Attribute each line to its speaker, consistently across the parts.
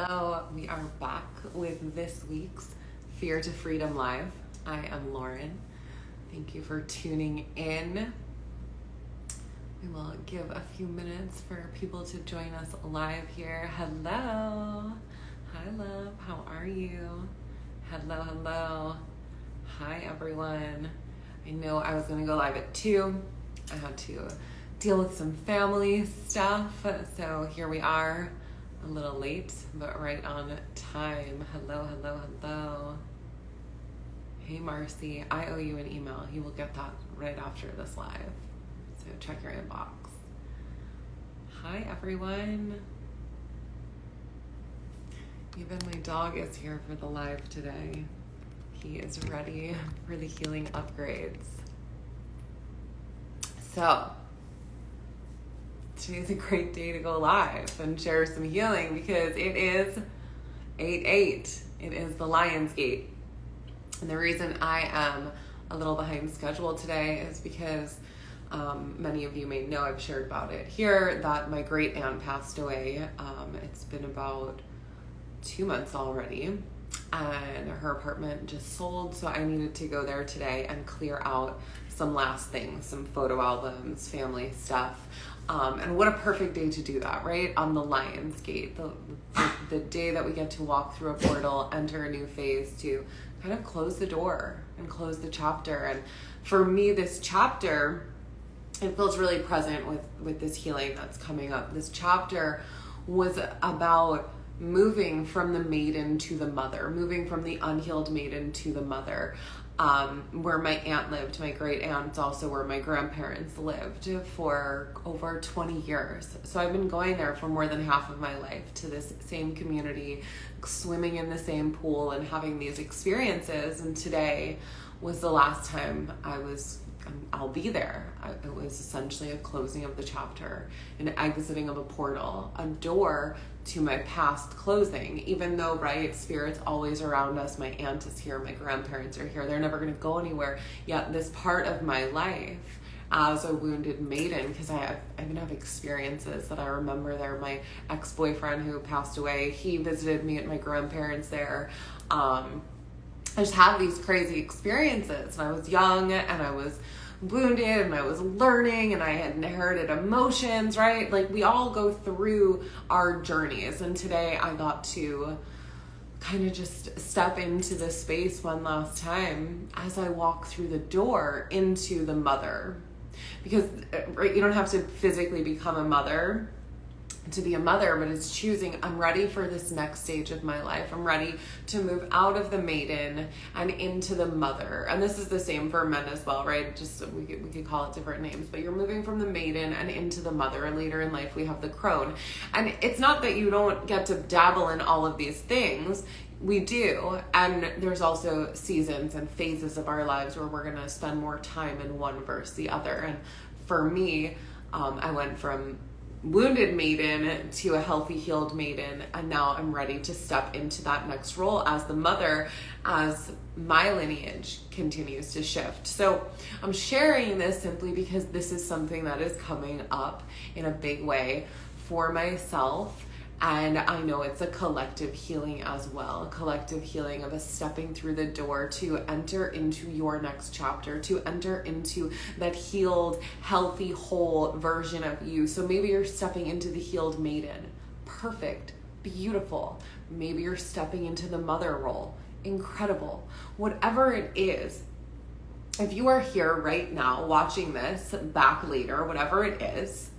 Speaker 1: Hello, we are back with this week's Fear to Freedom Live. I am Lauren. Thank you for tuning in. We will give a few minutes for people to join us live here. Hello. Hi, love. How are you? Hello. Hi, everyone. I know I was going to go live at 2. I had to deal with some family stuff, so here we are. A little late, but right on time. Hello. Hey, Marcy, I owe you an email. You will get that right after this live, so check your inbox. Hi, everyone. Even my dog is here for the live today. He is ready for the healing upgrades. So, today's a great day to go live and share some healing because it is 8/8. It is the Lion's Gate. And the reason I am a little behind schedule today is because many of you may know, I've shared about it here, that my great aunt passed away. It's been about 2 months already, and her apartment just sold, so I needed to go there today and clear out some last things, some photo albums, family stuff. And what a perfect day to do that, right? On the Lion's Gate, the day that we get to walk through a portal, enter a new phase, to kind of close the door and close the chapter. And for me, this chapter, it feels really present with this healing that's coming up. This chapter was about moving from the maiden to the mother, moving from the unhealed maiden to the mother. Where my aunt lived, my great aunt, it's also where my grandparents lived for over 20 years. So I've been going there for more than half of my life, to this same community, swimming in the same pool and having these experiences. And today was the last time I'll be there. It was essentially a closing of the chapter, an exiting of a portal, a door to my past closing. Even though, right, spirit's always around us, my aunt is here, my grandparents are here, they're never going to go anywhere. Yet this part of my life as a wounded maiden, because I even have experiences that I remember there. My ex-boyfriend who passed away, he visited me at my grandparents there. I just have these crazy experiences, and I was young and I was wounded and I was learning and I had inherited emotions, right? Like, we all go through our journeys, and today I got to kind of just step into this space one last time as I walk through the door into the mother, because right, you don't have to physically become a mother to be a mother, but it's choosing, I'm ready for this next stage of my life. I'm ready to move out of the maiden and into the mother. And this is the same for men as well, right? Just we could call it different names, but you're moving from the maiden and into the mother. And later in life, we have the crone. And it's not that you don't get to dabble in all of these things. We do. And there's also seasons and phases of our lives where we're going to spend more time in one versus the other. And for me, I went from wounded maiden to a healthy, healed maiden, and now I'm ready to step into that next role as the mother, as my lineage continues to shift. So I'm sharing this simply because this is something that is coming up in a big way for myself. And I know it's a collective healing as well, a collective healing of us stepping through the door to enter into your next chapter, to enter into that healed, healthy, whole version of you. So maybe you're stepping into the healed maiden. Perfect. Beautiful. Maybe you're stepping into the mother role. Incredible. Whatever it is, if you are here right now watching this back later, whatever it is,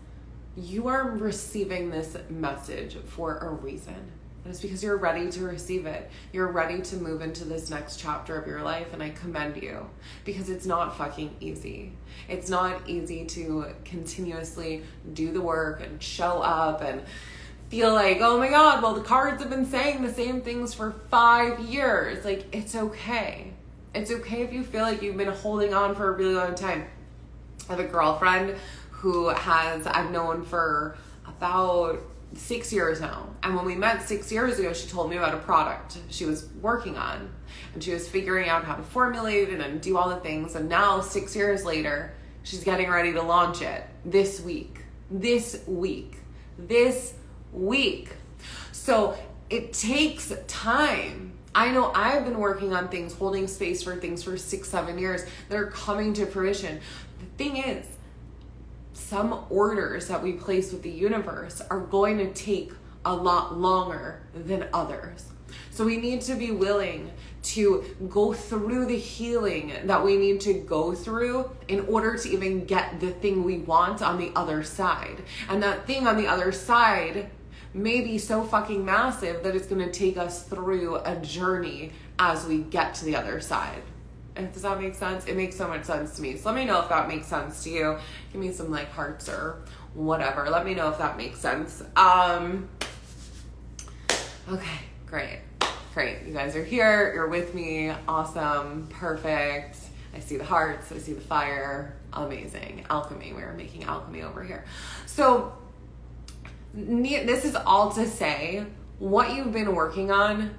Speaker 1: you are receiving this message for a reason. And it's because you're ready to receive it. You're ready to move into this next chapter of your life, and I commend you, because it's not fucking easy. It's not easy to continuously do the work and show up and feel like, oh my God, well, the cards have been saying the same things for 5 years. Like, it's okay. It's okay if you feel like you've been holding on for a really long time. I have a girlfriend who I've known for about 6 years now. And when we met 6 years ago, she told me about a product she was working on. And she was figuring out how to formulate it and do all the things. And now, 6 years later, she's getting ready to launch it this week. So it takes time. I know I've been working on things, holding space for things for 6-7 years that are coming to fruition. The thing is, some orders that we place with the universe are going to take a lot longer than others. So we need to be willing to go through the healing that we need to go through in order to even get the thing we want on the other side. And that thing on the other side may be so fucking massive that it's going to take us through a journey as we get to the other side. And does that make sense? It makes so much sense to me. So let me know if that makes sense to you. Give me some like hearts or whatever. Let me know if that makes sense. Okay, great. You guys are here. You're with me. Awesome. Perfect. I see the hearts. I see the fire. Amazing. Alchemy. We're making alchemy over here. So this is all to say, what you've been working on,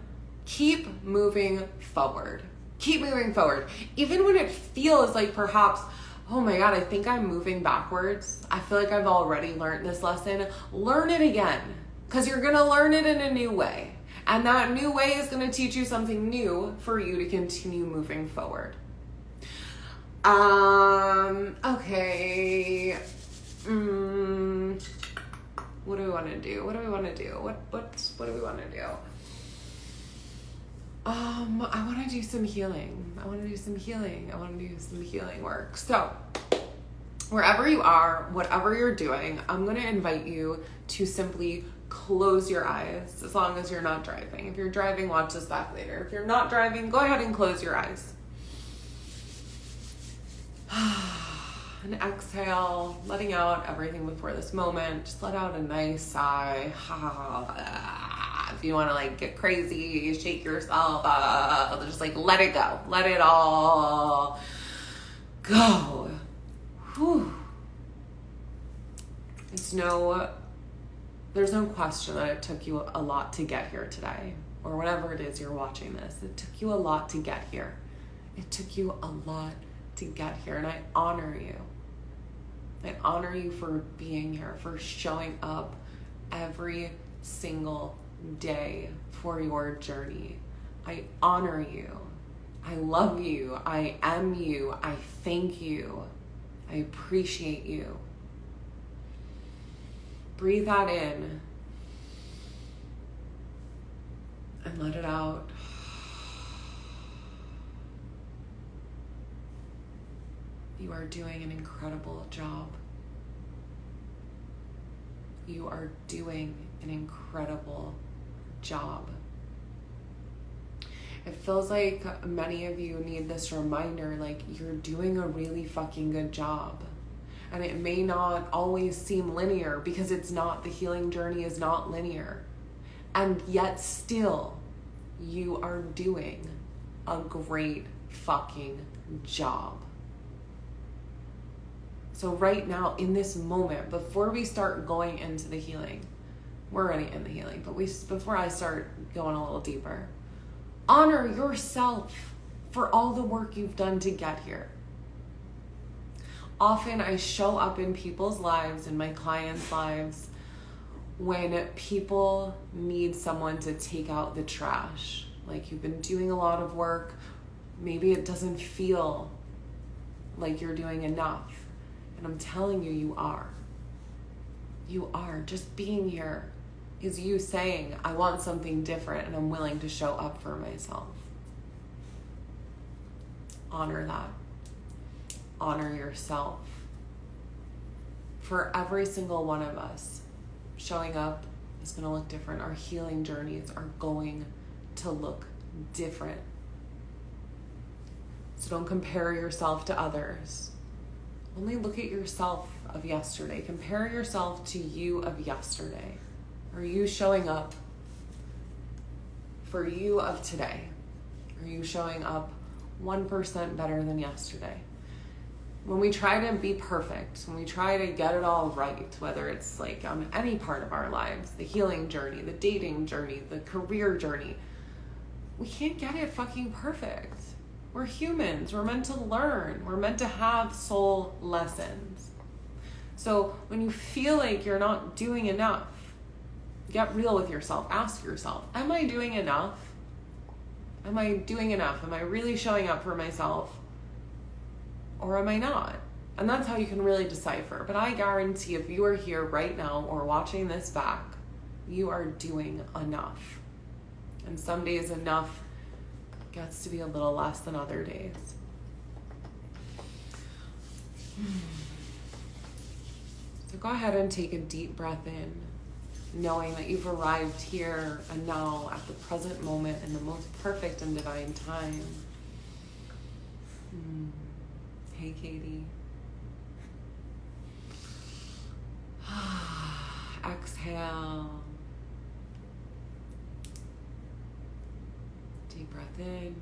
Speaker 1: keep moving forward. Keep moving forward. Even when it feels like perhaps, oh my God, I think I'm moving backwards. I feel like I've already learned this lesson. Learn it again, because you're going to learn it in a new way. And that new way is going to teach you something new for you to continue moving forward. Okay. What do we want to do? What do we want to do? What do we want to do? I want to do some healing. I want to do some healing work. So, wherever you are, whatever you're doing, I'm going to invite you to simply close your eyes, as long as you're not driving. If you're driving, watch this back later. If you're not driving, go ahead and close your eyes. And exhale, letting out everything before this moment. Just let out a nice sigh. If you want to like get crazy, shake yourself up, just like let it go. Let it all go. Whew. There's no question that it took you a lot to get here today, or whenever it is you're watching this. It took you a lot to get here. It took you a lot to get here, and I honor you. I honor you for being here, for showing up every single day for your journey. I honor you. I love you. I am you. I thank you. I appreciate you. Breathe that in and let it out. You are doing an incredible job. You are doing an incredible job. It feels like many of you need this reminder, like you're doing a really fucking good job. And it may not always seem linear, because it's not. The healing journey is not linear. And yet still, you are doing a great fucking job. So right now, in this moment, before we start going into the healing, we're already in the healing, but before I start going a little deeper, honor yourself for all the work you've done to get here. Often I show up in people's lives, in my clients' lives, when people need someone to take out the trash. Like you've been doing a lot of work, maybe it doesn't feel like you're doing enough. And I'm telling you, you are. You are. Just being here is you saying, I want something different and I'm willing to show up for myself. Honor that. Honor yourself. For every single one of us, showing up is going to look different. Our healing journeys are going to look different. So don't compare yourself to others. Only look at yourself of yesterday. Compare yourself to you of yesterday. Are you showing up for you of today? Are you showing up 1% better than yesterday? When we try to be perfect, when we try to get it all right, whether it's like on any part of our lives, the healing journey, the dating journey, the career journey, we can't get it fucking perfect. We're humans. We're meant to learn. We're meant to have soul lessons. So when you feel like you're not doing enough, Get real with yourself. Ask yourself, am I doing enough? Am I doing enough? Am I really showing up for myself? Or am I not? And that's how you can really decipher. But I guarantee if you are here right now or watching this back, you are doing enough. And some days enough gets to be a little less than other days. So go ahead and take a deep breath in, knowing that you've arrived here and now at the present moment in the most perfect and divine time. Hey, Katie. Exhale. Deep breath in.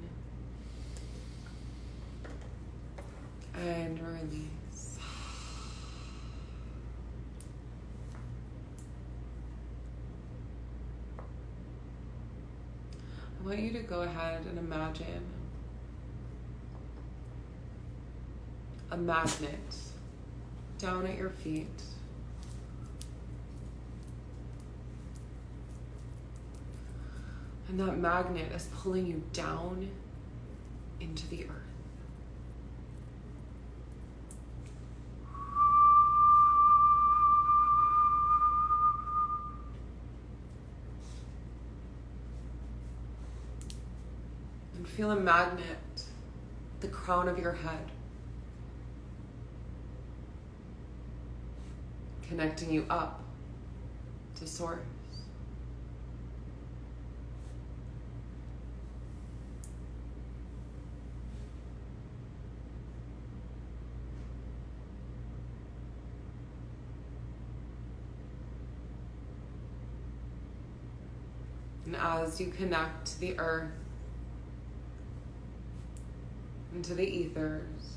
Speaker 1: And release. I want you to go ahead and imagine a magnet down at your feet. And that magnet is pulling you down into the earth. And feel a magnet at the crown of your head, connecting you up to source. And as you connect to the earth, into the ethers,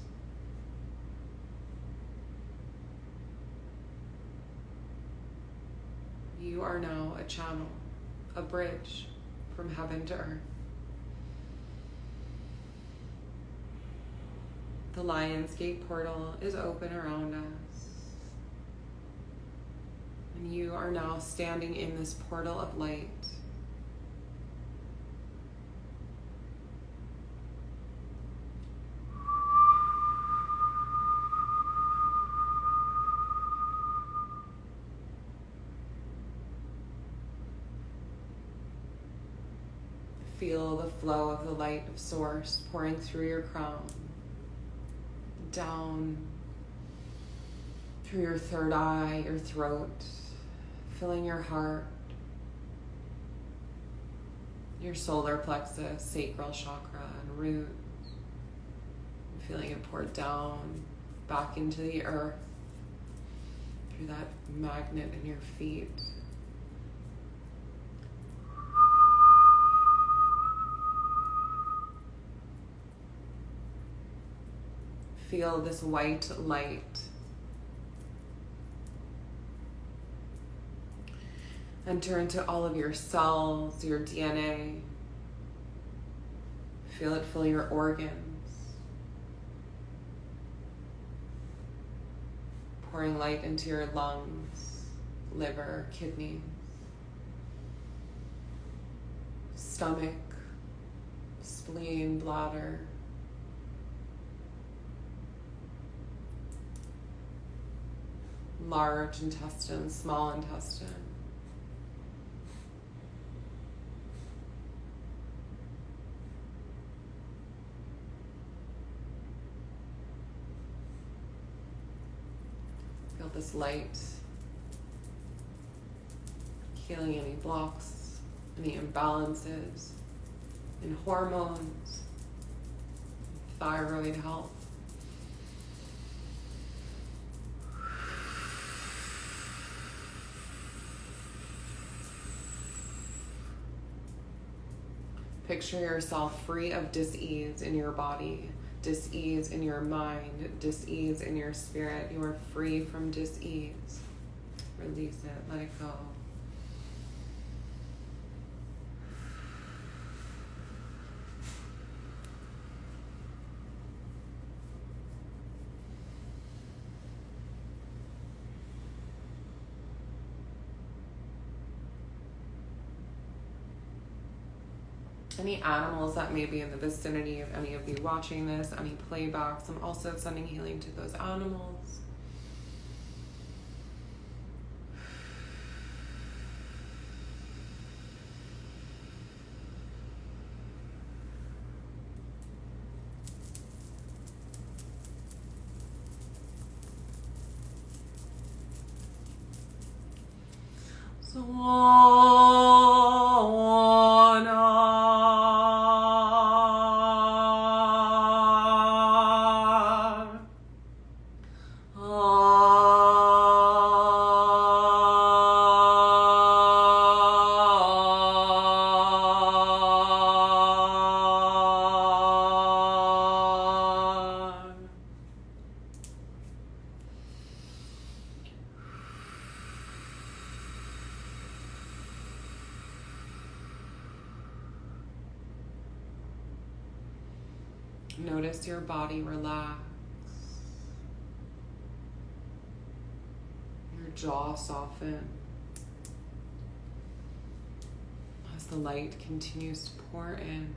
Speaker 1: you are now a channel, a bridge from heaven to earth. The Lion's Gate portal is open around us. And you are now standing in this portal of light. Feel the flow of the light of Source pouring through your crown, down through your third eye, your throat, filling your heart, your solar plexus, sacral chakra, and root. Feeling it pour down back into the earth through that magnet in your feet. Feel this white light enter into all of your cells, your DNA. Feel it fill your organs, pouring light into your lungs, liver, kidneys, stomach, spleen, bladder, large intestine, small intestine. Feel this light healing any blocks, any imbalances in hormones, thyroid health. Picture yourself free of dis-ease in your body, dis-ease in your mind, dis-ease in your spirit. You are free from dis-ease. Release it, let it go. Any animals that may be in the vicinity of any of you watching this, any playbacks, I'm also sending healing to those animals. Notice your body relax, your jaw soften as the light continues to pour in.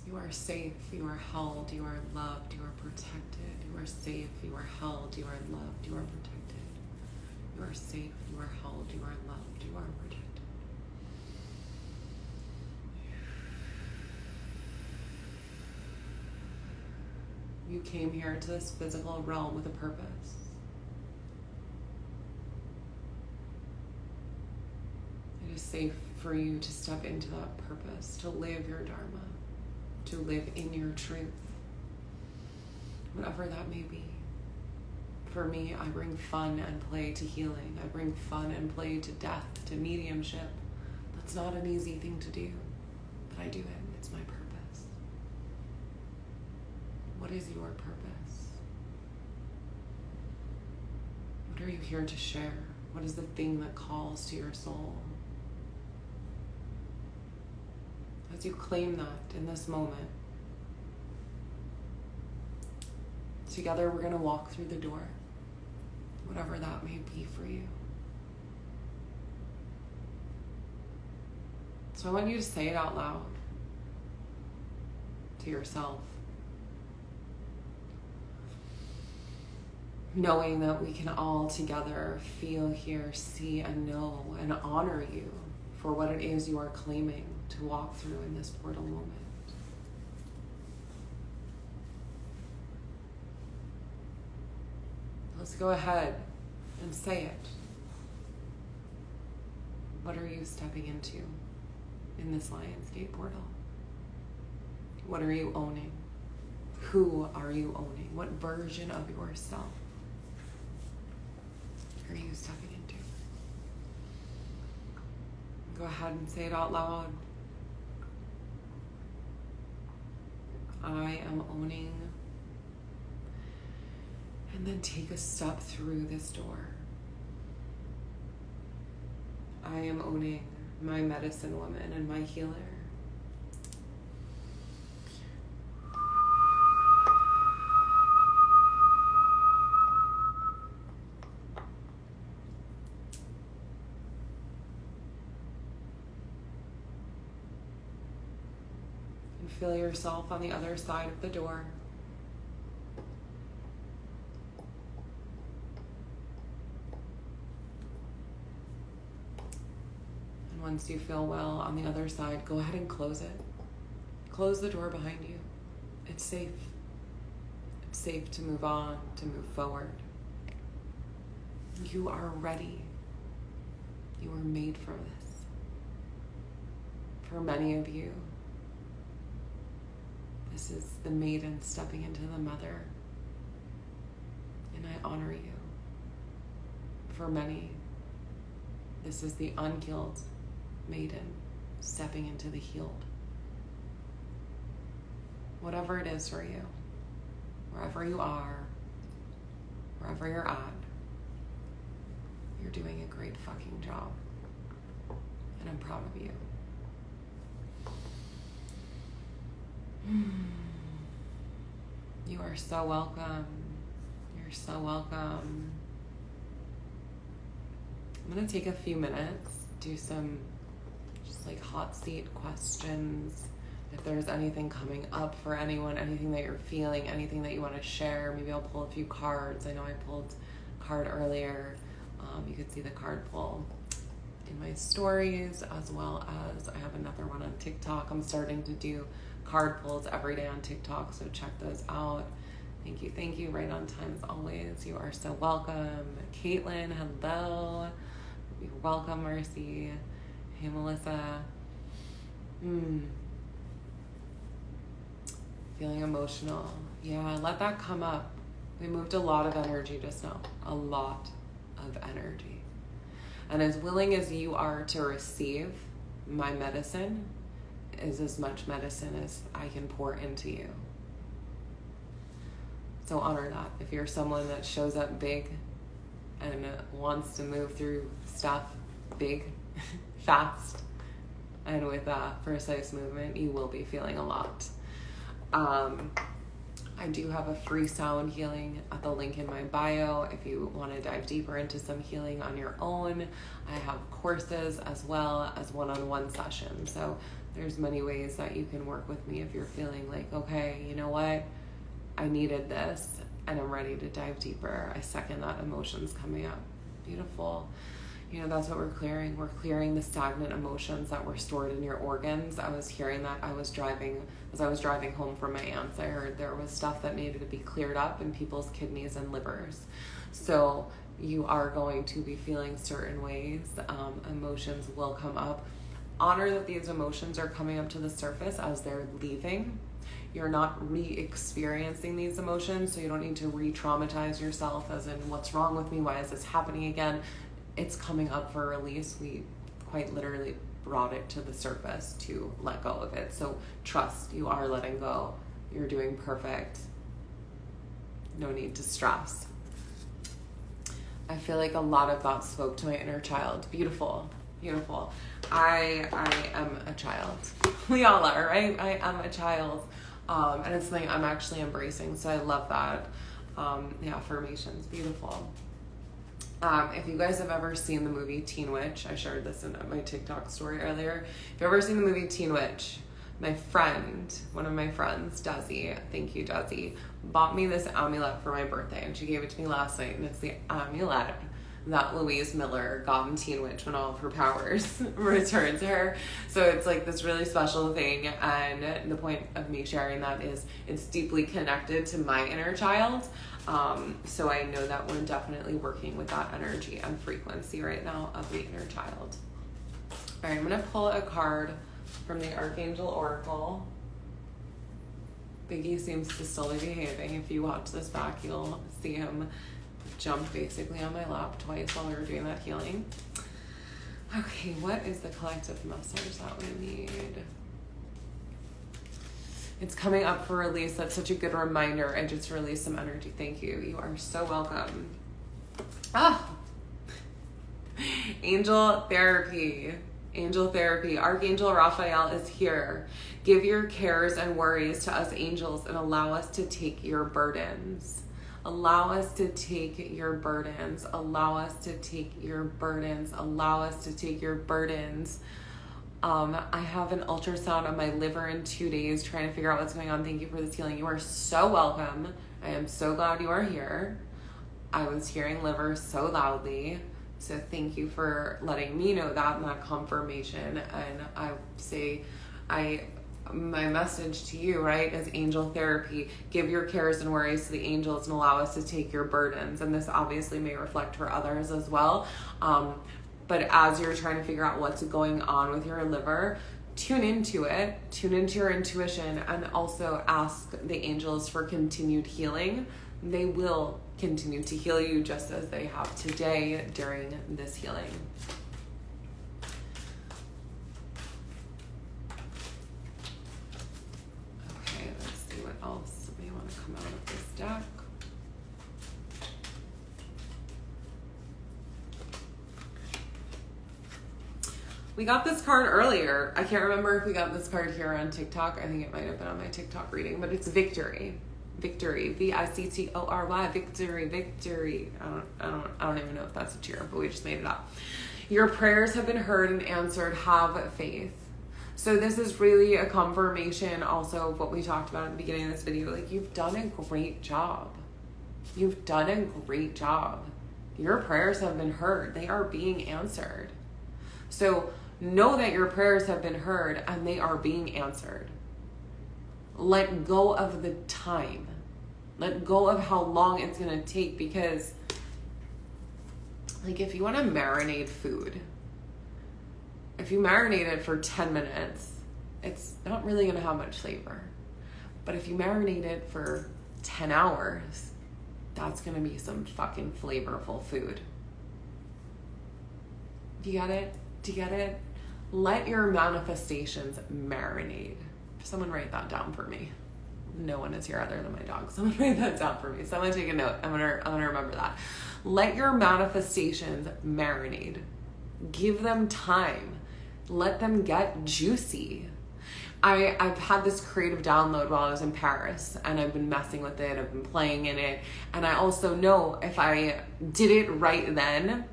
Speaker 1: You are safe, you are held, you are loved, you are protected. You are safe, you are held, you are loved, you are protected. You are safe, you are held, you are loved, you are protected. You came here to this physical realm with a purpose. It is safe for you to step into that purpose, to live your Dharma, to live in your truth, whatever that may be. For me, I bring fun and play to healing. I bring fun and play to death, to mediumship. That's not an easy thing to do, but I do it. It's my purpose. What is your purpose? What are you here to share? What is the thing that calls to your soul? As you claim that in this moment, together we're going to walk through the door, whatever that may be for you. So I want you to say it out loud to yourself, knowing that we can all together feel, hear, see, and know and honor you for what it is you are claiming to walk through in this portal moment. Let's go ahead and say it. What are you stepping into in this Lionsgate portal? What are you owning? Who are you owning? What version of yourself are you stepping into? Go ahead and say it out loud. I am owning. And then take a step through this door. I am owning my medicine woman and my healer. And feel yourself on the other side of the door. Once you feel well on the other side, go ahead and close it. Close the door behind you. It's safe. It's safe to move on, to move forward. You are ready. You were made for this. For many of you, this is the maiden stepping into the mother. And I honor you for many, this is the unhealed maiden stepping into the healed. Whatever it is for you, wherever you are, wherever you're at, you're doing a great fucking job. And I'm proud of you. You are so welcome. You're so welcome. I'm going to take a few minutes, do some just like hot seat questions. If there's anything coming up for anyone, anything that you're feeling, anything that you want to share, maybe I'll pull a few cards. I know I pulled a card earlier. You could see the card pull in my stories, as well as I have another one on TikTok. I'm starting to do card pulls every day on TikTok, so check those out. Thank you. Right on time as always. You are so welcome. Caitlin, hello. You're welcome, Mercy. Hey, Melissa. Feeling emotional. Yeah, let that come up. We moved a lot of energy just now. A lot of energy. And as willing as you are to receive my medicine is as much medicine as I can pour into you. So honor that. If you're someone that shows up big and wants to move through stuff big, fast, and with precise movement, you will be feeling a lot. I do have a free sound healing at the link in my bio if you want to dive deeper into some healing on your own. I have courses as well as one-on-one sessions. So there's many ways that you can work with me if you're feeling like, okay, you know what? I needed this and I'm ready to dive deeper. I second that emotions coming up. Beautiful. You know, that's what we're clearing. We're clearing the stagnant emotions that were stored in your organs. I was hearing that as I was driving home from my aunt's. I heard there was stuff that needed to be cleared up in people's kidneys and livers. So you are going to be feeling certain ways. Emotions will come up. Honor that these emotions are coming up to the surface as they're leaving. You're not re-experiencing these emotions, so you don't need to re-traumatize yourself as in, what's wrong with me? Why is this happening again? It's coming up for release. We quite literally brought it to the surface to let go of it. So trust, you are letting go. You're doing perfect. No need to stress. I feel like a lot of that spoke to my inner child. Beautiful. I am a child. We all are, right? I am a child. And it's something I'm actually embracing. So I love that. The affirmations. Beautiful. If you guys have ever seen the movie Teen Witch, I shared this in my TikTok story earlier. If you've ever seen the movie Teen Witch, one of my friends, Desi, thank you, Desi, bought me this amulet for my birthday, and she gave it to me last night, and it's the amulet that Louise Miller got in Teen Witch when all of her powers returned to her. So it's like this really special thing, and the point of me sharing that is it's deeply connected to my inner child. So I know that we're definitely working with that energy and frequency right now of the inner child. All right, I'm going to pull a card from the Archangel Oracle. Biggie seems to still be behaving. If you watch this back, you'll see him jump basically on my lap twice while we were doing that healing. Okay, what is the collective message that we need? It's coming up for release. That's such a good reminder. I just released some energy. Thank you. You are so welcome. Angel therapy. Archangel Raphael is here. Give your cares and worries to us angels and allow us to take your burdens. Allow us to take your burdens. Allow us to take your burdens. Allow us to take your burdens. I have an ultrasound on my liver in 2 days trying to figure out what's going on. Thank you for this healing. You are so welcome. I am so glad you are here. I was hearing liver so loudly. So thank you for letting me know that and that confirmation. And I say, my message to you, right, is angel therapy. Give your cares and worries to the angels and allow us to take your burdens. And this obviously may reflect for others as well. But as you're trying to figure out what's going on with your liver, tune into it, tune into your intuition, and also ask the angels for continued healing. They will continue to heal you just as they have today during this healing. Okay, let's see what else we want to come out of this deck. We got this card earlier. I can't remember if we got this card here on TikTok. I think it might have been on my TikTok reading, but it's victory. Victory. Victory. Victory. I don't even know if that's a cheer, but we just made it up. Your prayers have been heard and answered. Have faith. So this is really a confirmation also of what we talked about at the beginning of this video. Like, you've done a great job. You've done a great job. Your prayers have been heard. They are being answered. So know that your prayers have been heard and they are being answered. Let go of the time. Let go of how long it's going to take, because like, if you want to marinate food, if you marinate it for 10 minutes, it's not really going to have much flavor. But if you marinate it for 10 hours, that's going to be some fucking flavorful food. Do you get it? Do you get it? Let your manifestations marinate. Someone write that down for me. No one is here other than my dog. Someone write that down for me. Someone take a note. I'm gonna remember that. Let your manifestations marinate. Give them time. Let them get juicy. I've had this creative download while I was in Paris, and I've been messing with it. I've been playing in it. And I also know if I did it right then,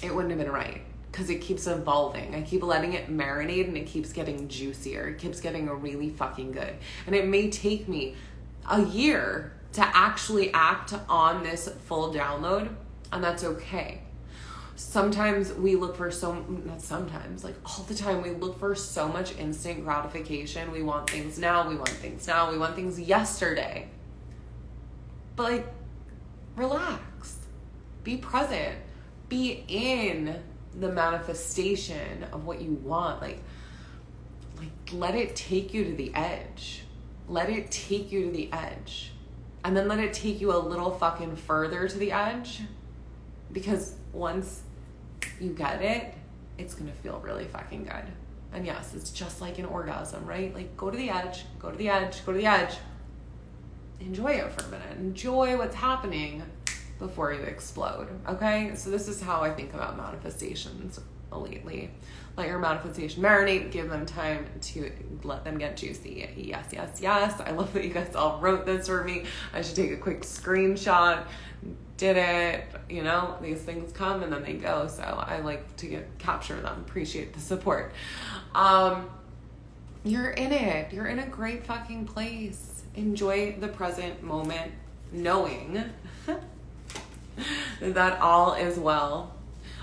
Speaker 1: it wouldn't have been right. Because it keeps evolving. I keep letting it marinate and it keeps getting juicier. It keeps getting really fucking good. And it may take me a year to actually act on this full download, and that's okay. Sometimes we look for not sometimes, like all the time, we look for so much instant gratification. We want things now, we want things now, we want things yesterday. But like, relax. Be present. Be in the manifestation of what you want. Like let it take you to the edge. Let it take you to the edge. And then let it take you a little fucking further to the edge. Because once you get it, it's gonna feel really fucking good. And yes, it's just like an orgasm, right? Like, go to the edge, go to the edge, go to the edge. Enjoy it for a minute. Enjoy what's happening before you explode, okay? So this is how I think about manifestations lately. Let your manifestation marinate, give them time to let them get juicy. Yes, yes, yes. I love that you guys all wrote this for me. I should take a quick screenshot. Did it, you know, these things come and then they go. So I like to capture them. Appreciate the support. You're in it. You're in a great fucking place. Enjoy the present moment, knowing that all is well.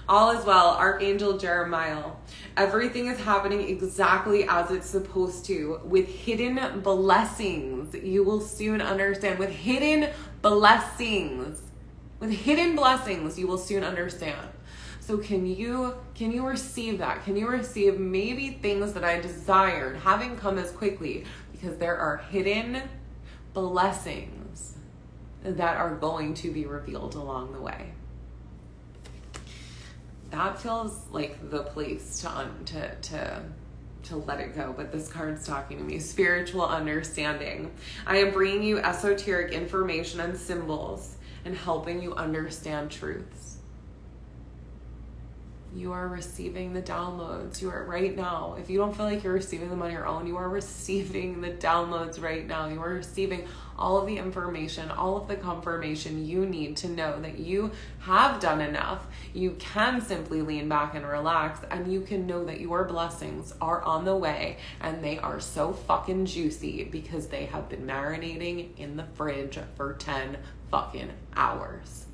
Speaker 1: All is well. Archangel Jeremiah. Everything is happening exactly as it's supposed to, with hidden blessings. You will soon understand. With hidden blessings. With hidden blessings, you will soon understand. So can you receive that? Can you receive maybe things that I desired haven't come as quickly? Because there are hidden blessings that are going to be revealed along the way. That feels like the place to let it go, but this card's talking to me. Spiritual understanding. I am bringing you esoteric information and symbols and helping you understand truths. You are receiving the downloads. You are right now. If you don't feel like you're receiving them on your own, you are receiving the downloads right now. You are receiving all of the information, all of the confirmation you need to know that you have done enough. You can simply lean back and relax, and you can know that your blessings are on the way, and they are so fucking juicy because they have been marinating in the fridge for 10 fucking hours.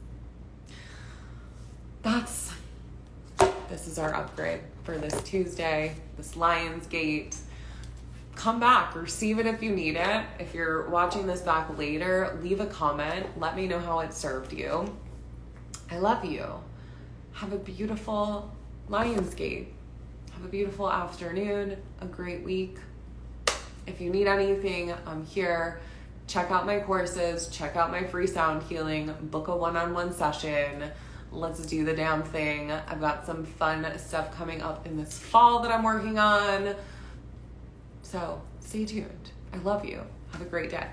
Speaker 1: This is our upgrade for this Tuesday, this Lionsgate. Come back, receive it if you need it. If you're watching this back later, leave a comment. Let me know how it served you. I love you. Have a beautiful Lionsgate. Have a beautiful afternoon, a great week. If you need anything, I'm here. check out my courses, check out my free sound healing, book a one-on-one session. Let's do the damn thing. I've got some fun stuff coming up in this fall that I'm working on. So stay tuned. I love you. Have a great day.